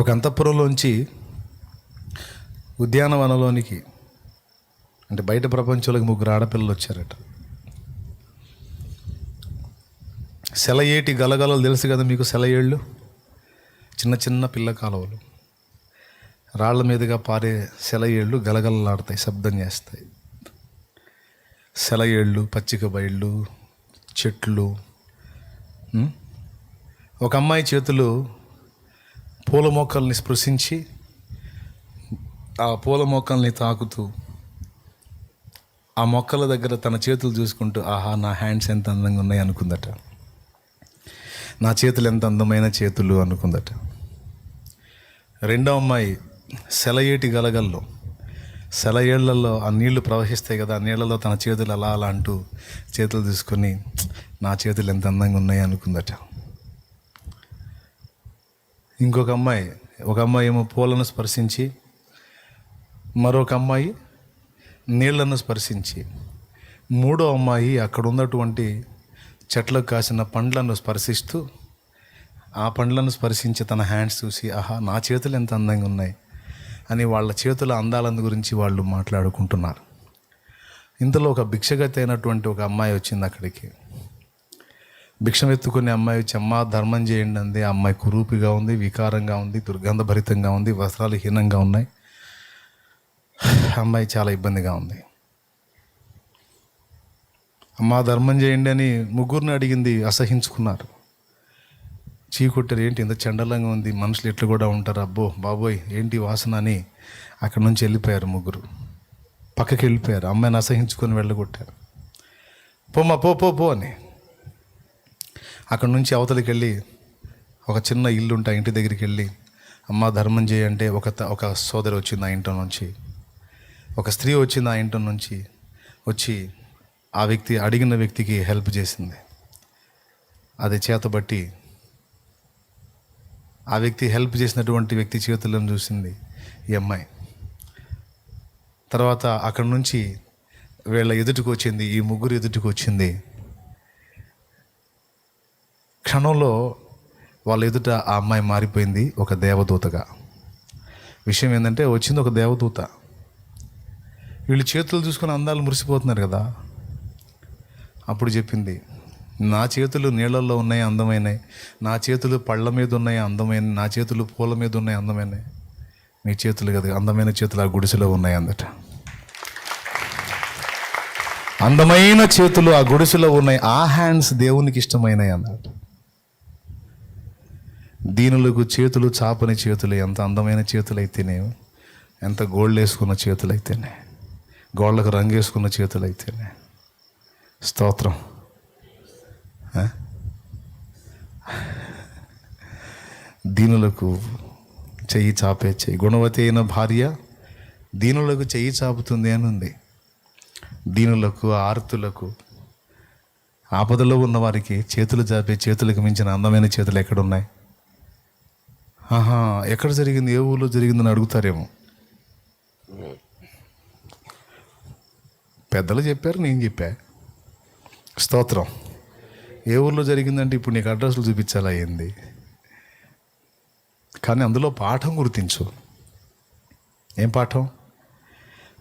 ఒక అంతఃపురంలోంచి ఉద్యానవనంలోనికి, అంటే బయట ప్రపంచంలోకి 3 ఆడపిల్లలు వచ్చారట. సెలయేటి గలగలలు తెలుసు కదా మీకు. సెలయేళ్ళు చిన్న చిన్న పిల్ల కాలువలు, రాళ్ల మీదుగా పారే సెలయేళ్ళు గలగలలాడతాయి, శబ్దం చేస్తాయి. సెలయేళ్ళు, పచ్చిక బయళ్ళు, చెట్లు. ఒక అమ్మాయి చేతులు పూల మొక్కల్ని స్పృశించి ఆ పూల మొక్కల్ని తాకుతూ ఆ మొక్కల దగ్గర తన చేతులు చూసుకుంటూ, ఆహా నా హ్యాండ్స్ ఎంత అందంగా ఉన్నాయి అనుకుందట. నా చేతులు ఎంత అందమైన చేతులు అనుకుందట. రెండో అమ్మాయి సెలయేటి గలగల్లో, సెలయేళ్లలో ఆ నీళ్లు ప్రవహిస్తాయి కదా, ఆ నీళ్లలో తన చేతులు అలా అలా అంటూ చేతులు తీసుకొని నా చేతులు ఎంత అందంగా ఉన్నాయి అనుకుందట. ఇంకొక అమ్మాయి, ఒక అమ్మాయి ఏమో పూలను స్పర్శించి, మరొక అమ్మాయి నీళ్లను స్పర్శించి, మూడో అమ్మాయి అక్కడ ఉన్నటువంటి చెట్లకు కాసిన పండ్లను స్పర్శిస్తూ, ఆ పండ్లను స్పర్శించి తన హ్యాండ్స్ చూసి, ఆహా నా చేతులు ఎంత అందంగా ఉన్నాయి అని వాళ్ళ చేతుల అందాలను గురించి వాళ్ళు మాట్లాడుకుంటున్నారు. ఇంతలో ఒక భిక్షగతి అయినటువంటి ఒక అమ్మాయి వచ్చింది అక్కడికి. భిక్షం ఎత్తుకునే అమ్మాయి వచ్చి, అమ్మ ధర్మం చేయండి అంది. ఆ అమ్మాయి కురూపిగా ఉంది, వికారంగా ఉంది, దుర్గంధభరితంగా ఉంది, వస్త్రాలు హీనంగా ఉన్నాయి. అమ్మాయి చాలా ఇబ్బందిగా ఉంది. అమ్మ ధర్మం చేయండి అని 3 అడిగింది, అసహించుకున్నారు, చీకొట్టారు. ఏంటి ఇంత చండలంగా ఉంది, మనుషులు ఎట్లు కూడా ఉంటారు, అబ్బో బాబోయ్ ఏంటి వాసన అని అక్కడి నుంచి వెళ్ళిపోయారు. 3 పక్కకి వెళ్ళిపోయారు. అమ్మాయిని అసహించుకొని వెళ్ళగొట్టారు. పోమ్మా పో పో పో అని. అక్కడి నుంచి అవతలికి వెళ్ళి ఒక చిన్న ఇల్లు ఉంటే ఆ ఇంటి దగ్గరికి వెళ్ళి, అమ్మ ధర్మం చేయంటే ఒక సోదరి వచ్చింది ఆ ఇంట్లో నుంచి, ఒక స్త్రీ వచ్చింది ఆ ఇంట్లో నుంచి, వచ్చి ఆ వ్యక్తి అడిగిన వ్యక్తికి హెల్ప్ చేసింది. అది చేతబట్టి ఆ వ్యక్తి హెల్ప్ చేసినటువంటి వ్యక్తి చేతులను చూసింది ఈ అమ్మాయి. తర్వాత అక్కడి నుంచి వీళ్ళ ఎదుటికి వచ్చింది, ఈ 3 ఎదుటికి వచ్చింది. క్షణంలో వాళ్ళ ఎదుట ఆ అమ్మాయి మారిపోయింది ఒక దేవదూతగా. విషయం ఏంటంటే వచ్చింది ఒక దేవదూత. వీళ్ళు చేతులు చూసుకొని అందాలు మురిసిపోతున్నారు కదా. అప్పుడు చెప్పింది, నా చేతులు నీళ్ళల్లో ఉన్నాయి అందమైనవి, నా చేతులు పళ్ళ మీద ఉన్నాయి అందమైన, నా చేతులు పూల మీద ఉన్నాయి అందమైనవి, మీ చేతులు కదా అందమైన చేతులు ఆ గుడిసెలో ఉన్నాయి అందట. అందమైన చేతులు ఆ గుడిసెలో ఉన్నాయి, ఆ హ్యాండ్స్ దేవునికి ఇష్టమైనవి అన్నట్టు. దీనులకు చేతులు చాపని చేతులు, ఎంత అందమైన చేతులు అయితేనే, ఎంత గోల్డ్ వేసుకున్న చేతులు అయితేనే, గోళ్ళకు రంగు వేసుకున్న చేతులు అయితేనే. స్తోత్రం. దీనులకు చెయ్యి చాపే చెయ్యి, గుణవతి అయిన భార్య దీనులకు చెయ్యి చాపుతుంది అని ఉంది. దీనులకు, ఆర్తులకు, ఆపదలో ఉన్న వారికి చేతులు చాపే చేతులకు మించిన అందమైన చేతులు ఎక్కడున్నాయి? ఎక్కడ జరిగింది, ఏ ఊళ్ళో జరిగిందని అడుగుతారేమో. పెద్దలు చెప్పారు, నేను చెప్పా. స్తోత్రం. ఏ ఊళ్ళో జరిగిందంటే ఇప్పుడు నీకు అడ్రస్లు చూపించాలా అయింది. కానీ అందులో పాఠం గుర్తించు. ఏం పాఠం?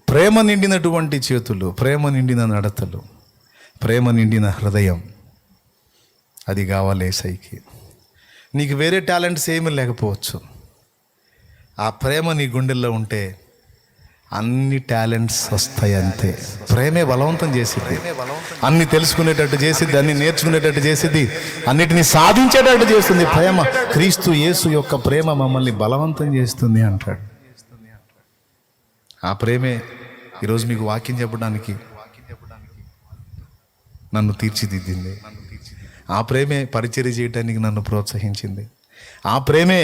ప్రేమ నిండినటువంటి చేతులు, ప్రేమ నిండిన నడతలు, ప్రేమ నిండిన హృదయం. అది కావాలి యేసయ్యకి. నీకు వేరే టాలెంట్స్ ఏమీ లేకపోవచ్చు, ఆ ప్రేమ నీ గుండెల్లో ఉంటే అన్ని టాలెంట్స్ వస్తాయి అంతే. ప్రేమే బలవంతం చేసిద్ది, అన్ని తెలుసుకునేటట్టు చేసిద్ది, అన్ని నేర్చుకునేటట్టు చేసిద్ది, అన్నిటినీ సాధించేటట్టు చేస్తుంది. ప్రేమ, క్రీస్తు యేసు యొక్క ప్రేమ మమ్మల్ని బలవంతం చేస్తుంది అంటాడు. ఆ ప్రేమే ఈరోజు మీకు వాక్యం చెప్పడానికి నన్ను తీర్చిదిద్దింది. ఆ ప్రేమే పరిచర్య చేయడానికి నన్ను ప్రోత్సహించింది. ఆ ప్రేమే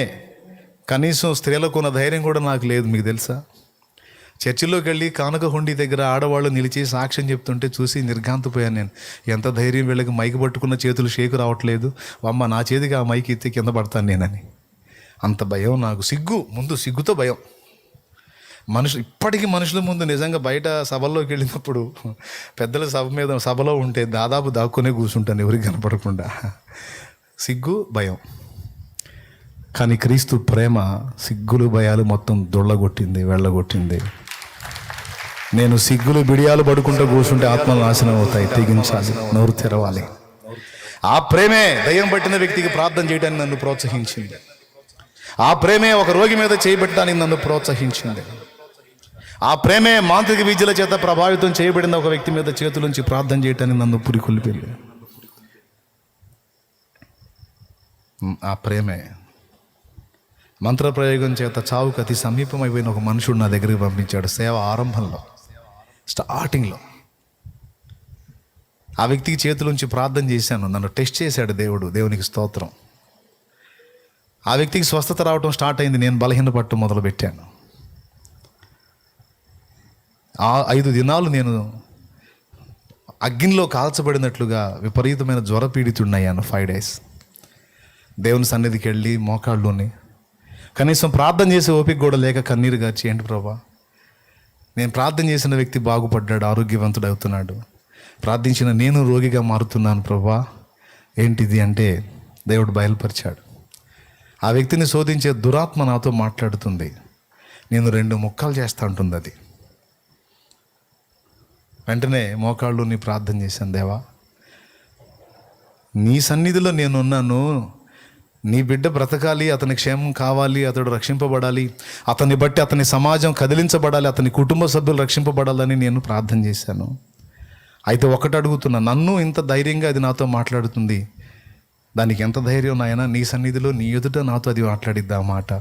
కనీసం స్త్రీలకు ఉన్న ధైర్యం కూడా నాకు లేదు. మీకు తెలుసా, చర్చిలోకి వెళ్ళి కానుక హుండీ దగ్గర ఆడవాళ్ళు నిలిచి సాక్ష్యం చెప్తుంటే చూసి నిర్ఘాంతపోయాను నేను. ఎంత ధైర్యం, వీళ్ళకి మైకి పట్టుకున్న చేతులు షేకు రావట్లేదు, అమ్మ నా చేతికి ఆ మైకి ఎత్తి కింద పడతాను నేనని. అంత భయం నాకు. ముందు సిగ్గుతో భయం. ఇప్పటికీ మనుషుల ముందు నిజంగా బయట సభల్లోకి వెళ్ళినప్పుడు పెద్దల సభలో ఉంటే దాదాపు దాక్కునే కూర్చుంటాను ఎవరికి కనపడకుండా. సిగ్గు, భయం. కానీ క్రీస్తు ప్రేమ సిగ్గులు భయాలు మొత్తం దొళ్ళగొట్టింది, వెళ్ళగొట్టింది. నేను సిగ్గులు బిడియాలు పడుకుంటూ కూర్చుంటే ఆత్మలు నాశనం అవుతాయి. తెగించాలి, నోరు తెరవాలి. ఆ ప్రేమే దయ్యం పట్టిన వ్యక్తికి ప్రార్థన చేయడానికి నన్ను ప్రోత్సహించింది. ఆ ప్రేమే ఒక రోగి మీద చేయబెట్టడానికి నన్ను ప్రోత్సహించింది. ఆ ప్రేమే మాంత్రిక విద్యల చేత ప్రభావితం చేయబడిన ఒక వ్యక్తి మీద చేతులుంచి ప్రార్థన చేయటానికి నన్ను పురికొల్పింది. ఆ ప్రేమే మంత్రప్రయోగం చేత చావుకు అతి సమీపమైపోయిన ఒక మనుషుడు నా దగ్గరికి పంపించాడు. సేవ ఆరంభంలో, స్టార్టింగ్లో ఆ వ్యక్తికి చేతులుంచి ప్రార్థన చేశాను. నన్ను టెస్ట్ చేశాడు దేవుడు. దేవునికి స్తోత్రం. ఆ వ్యక్తికి స్వస్థత రావటం స్టార్ట్ అయింది. నేను బలహీనపడటం మొదలుపెట్టాను. ఆ 5 దినాలు నేను అగ్నిలో కాల్చబడినట్లుగా విపరీతమైన జ్వరపీడితుడినయ్యాను. 5 days దేవుని సన్నిధికి వెళ్ళి మోకాళ్ళుని కనీసం ప్రార్థన చేసే ఓపిక కూడా లేక కన్నీరు గార్చి, ఏంటి ప్రభా, నేను ప్రార్థన చేసిన వ్యక్తి బాగుపడ్డాడు, ఆరోగ్యవంతుడు అవుతున్నాడు, ప్రార్థించిన నేను రోగిగా మారుతున్నాను ప్రభా, ఏంటిది అంటే దేవుడు బయలుపరిచాడు. ఆ వ్యక్తిని శోధించే దురాత్మ నాతో మాట్లాడుతుంది. నేను 2 ముక్కలు చేస్తా ఉంటుంది అది. వెంటనే మోకాళ్ళు నీ ప్రార్థన చేశాను. దేవా, నీ సన్నిధిలో నేనున్నాను. నీ బిడ్డ బ్రతకాలి, అతని క్షేమం కావాలి, అతడు రక్షింపబడాలి, అతన్ని బట్టి అతని సమాజం కదిలించబడాలి, అతని కుటుంబ సభ్యులు రక్షింపబడాలని నేను ప్రార్థన చేశాను. అయితే ఒకటి అడుగుతున్నా, నన్ను ఇంత ధైర్యంగా అది నాతో మాట్లాడుతుంది, దానికి ఎంత ధైర్యం నాయనా, నీ సన్నిధిలో నీ ఎదుట నాతో అది మాట్లాడిద్దా మాట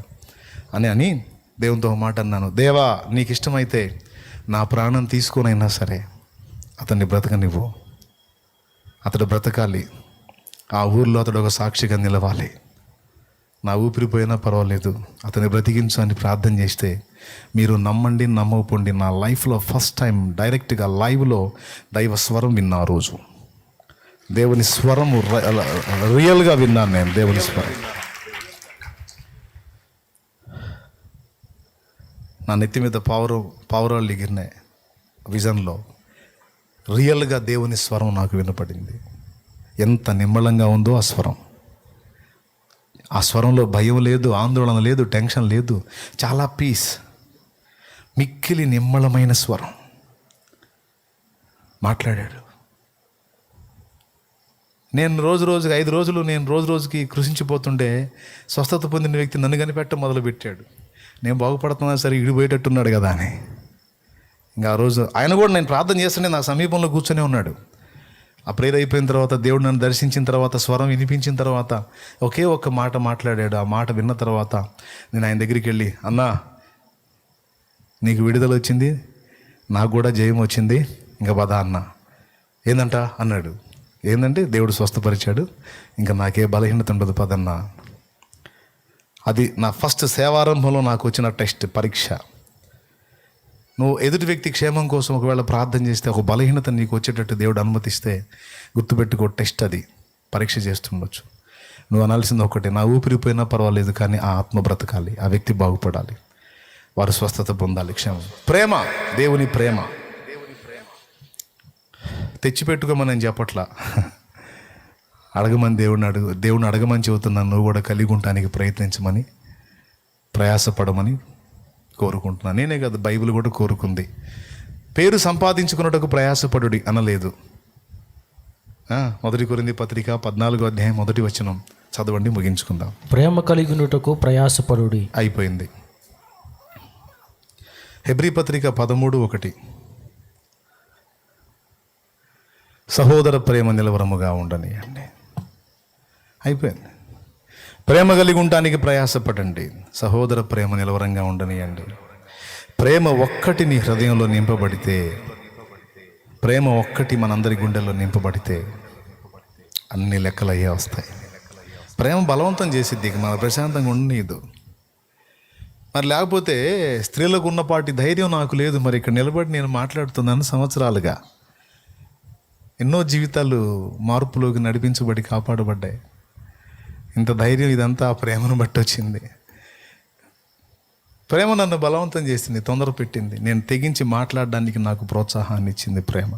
అని దేవునితో మాట అన్నాను. దేవా, నీకు ఇష్టమైతే నా ప్రాణం తీసుకొనైనా సరే అతన్ని బ్రతకనివ్వు. అతడు బ్రతకాలి, ఆ ఊర్లో అతడు ఒక సాక్షిగా నిలవాలి. నా ఊపిరిపోయినా పర్వాలేదు, అతన్ని బ్రతికించు అని ప్రార్థన చేస్తే, మీరు నమ్మండి నమ్మకపోండి, నా లైఫ్లో ఫస్ట్ టైం డైరెక్ట్గా లైవ్లో దైవ స్వరం విన్నా. ఆ రోజు దేవుని స్వరము రియల్గా విన్నాను నేను. దేవుని స్వరం నా నెత్తి మీద పావురాళ్ళు ఎగిరినాయి. విజన్లో రియల్గా దేవుని స్వరం నాకు వినపడింది. ఎంత నిమ్మళంగా ఉందో ఆ స్వరం. ఆ స్వరంలో భయం లేదు, ఆందోళన లేదు, టెన్షన్ లేదు, చాలా పీస్, మిక్కిలి నిమ్మళమైన స్వరం మాట్లాడాడు. నేను రోజుకి 5 రోజులు నేను రోజుకి కృషించిపోతుంటే స్వస్థత పొందిన వ్యక్తి నన్ను కనిపెట్టడం మొదలుపెట్టాడు. నేను బాగుపడుతున్నా సరే ఇడిపోయేటట్టున్నాడు కదా అని. ఇంకా ఆ రోజు ఆయన కూడా నేను ప్రార్థన చేస్తుంటే నాకు సమీపంలో కూర్చొని ఉన్నాడు. ఆ ప్రేయర్ అయిపోయిన తర్వాత, దేవుడు నన్ను దర్శించిన తర్వాత, స్వరం వినిపించిన తర్వాత ఒకే ఒక్క మాట మాట్లాడాడు. ఆ మాట విన్న తర్వాత నేను ఆయన దగ్గరికి వెళ్ళి, అన్నా, నీకు విడుదల వచ్చింది, నాకు కూడా జయం వచ్చింది, ఇంకా పద అన్నా. ఏందంట అన్నాడు. ఏంటంటే దేవుడు స్వస్థపరిచాడు, ఇంకా నాకే బలహీనత ఉండదు పదన్నా. అది నా ఫస్ట్ సేవారంభంలో నాకు వచ్చిన టెస్ట్, పరీక్ష. నువ్వు ఎదుటి వ్యక్తి క్షేమం కోసం ఒకవేళ ప్రార్థన చేస్తే, ఒక బలహీనత నీకు వచ్చేటట్టు దేవుడు అనుమతిస్తే, గుర్తుపెట్టుకో, టెస్ట్ అది, పరీక్ష చేస్తుండొచ్చు. నువ్వు అనాల్సింది ఒకటే, నా ఊపిరిపోయినా పర్వాలేదు కానీ ఆ ఆత్మ బ్రతకాలి, ఆ వ్యక్తి బాగుపడాలి, వారు స్వస్థత పొందాలి, క్షేమం. ప్రేమ, దేవుని ప్రేమ తెచ్చిపెట్టుకోమని నేను చెప్పట్లా. అడగమని దేవుడిని అడగమని చెబుతున్నాను. నువ్వు కూడా కలిగి ఉండటానికి ప్రయత్నించమని, ప్రయాసపడమని కోరుకుంటున్నాను. నేనే కదా, బైబిల్ కూడా కోరుకుంది. పేరు సంపాదించుకున్నటకు ప్రయాసపడుడి అనలేదు. 1 కొరింథీ పత్రిక 14వ అధ్యాయం 1వ వచనం చదవండి, ముగించుకుందాం. ప్రేమ కలిగినటకు ప్రయాసపడుడి అయిపోయింది. హెబ్రీ పత్రిక 13:1 సహోదర ప్రేమ నిలవరముగా ఉండనియండి. అయిపోయింది. ప్రేమ కలిగి ఉండటానికి ప్రయాసపడండి, సహోదర ప్రేమ నిలవరంగా ఉండనియండి. ప్రేమ ఒక్కటి నీ హృదయంలో నింపబడితే, ప్రేమ ఒక్కటి మనందరి గుండెల్లో నింపబడితే అన్ని లెక్కలు అయ్యే వస్తాయి. ప్రేమ బలవంతం చేసిద్ది, మన ప్రశాంతంగా ఉండనీదు. మరి లేకపోతే స్త్రీలకు ఉన్నపాటి ధైర్యం నాకు లేదు. మరి ఇక్కడ నిలబడి నేను మాట్లాడుతున్నాను సంవత్సరాలుగా. ఎన్నో జీవితాలు మార్పులోకి నడిపించబడి కాపాడబడ్డాయి. ఇంత ధైర్యం ఇదంతా ప్రేమను బట్టి వచ్చింది. ప్రేమ నన్ను బలవంతం చేసింది, తొందర పెట్టింది. నేను తెగించి మాట్లాడడానికి నాకు ప్రోత్సాహాన్ని ఇచ్చింది ప్రేమ.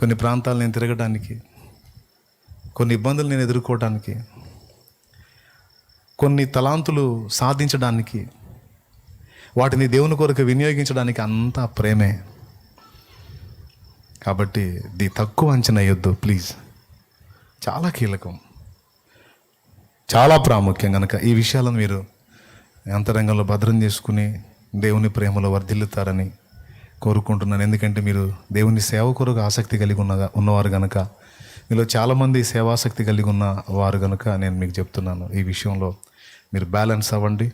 కొన్ని ప్రాంతాలు నేను తిరగడానికి, కొన్ని ఇబ్బందులు నేను ఎదుర్కోవడానికి, కొన్ని తలాంతులు సాధించడానికి, వాటిని దేవుని కొరకు వినియోగించడానికి అంతా ప్రేమే. కాబట్టి తక్కువ అంచనా వేయొద్దు ప్లీజ్. చాలా కీలకం, చాలా ప్రాముఖ్యం. కనుక ఈ విషయాలను మీరు అంతరంగంలో భద్రం చేసుకుని దేవుని ప్రేమలో వర్ధిల్లుతారని కోరుకుంటున్నాను. ఎందుకంటే మీరు దేవుని సేవ కొరకు ఆసక్తి కలిగి ఉన్నవారు కనుక, మీలో చాలామంది సేవాసక్తి కలిగి ఉన్న వారు కనుక నేను మీకు చెప్తున్నాను, ఈ విషయంలో మీరు బ్యాలెన్స్ అవ్వండి.